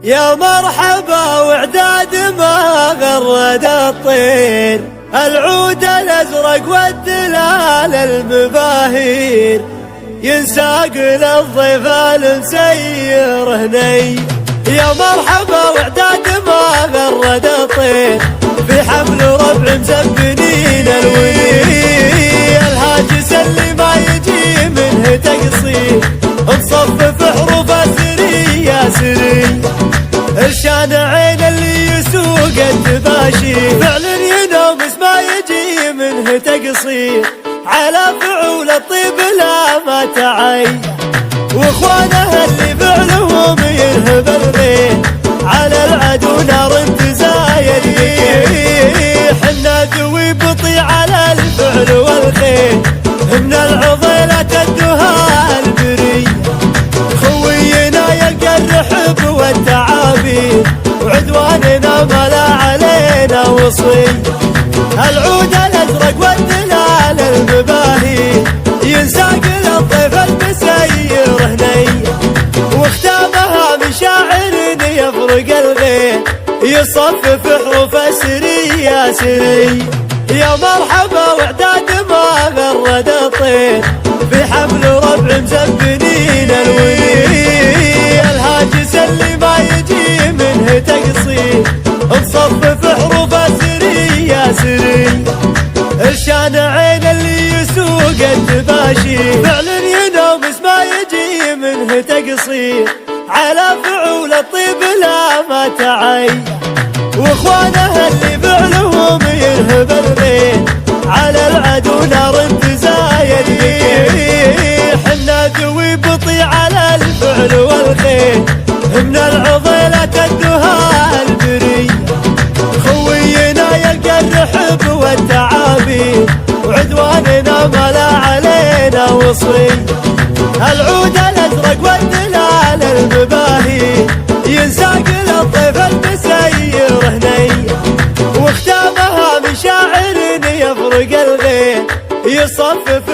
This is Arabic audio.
يا مرحبا وعداد ما غرد الطير، العود الازرق والدلال المباهير، ينساق للضيف المسير هني. يا مرحبا وعداد ما غرد الطير، في حفل ربع مزبنين الولي، الهاجس اللي ما يجي منه تقصير، مصفف حروف سري يا سري، الشان عين اللي يسوق التباشير، فعل ينومس ما يجي منه تقصير، على فعول الطيب لا ما تعي، واخوانه اللي فعلهم يرهب الغير، على العدو نار تزايد بيه، حنا ذوي بطيء على الفعل والخير، من العضيلة الدهاء البري، خوينا يلقى الرحب والتعابير، وعدواننا ما لا علينا وصي، العود الازرق والدلال المباهي، ينساق للضيف المسير هني، واختامها من شاعر يفرق الغير، يصفف حروف سري يا سري. يا مرحبا وعداد ما غرد الطير، في حفل ربع مزبنين الولي، الهاجس اللي ما يجي منه تقصير، مصفف حروف سري يا سري، الشان عين اللي يسوق التباشير، فعل ينومس ما يجي منه تقصير، على فعول الطيب لا ما تعي، واخوانه اللي فعلهم يرهب الغير، على العدو نار تزايد بيه، حنا ذوي بطيء على الفعل والخير، من العضيلة الدهاء البري، خوينا يلقى الرحب والتعابير، وعدواننا ما لا علينا وصي، العود الازرق والدلال المباهي، ينساق للضيف المسير هني، واختامها من شاعر يفرق الغير، يصفف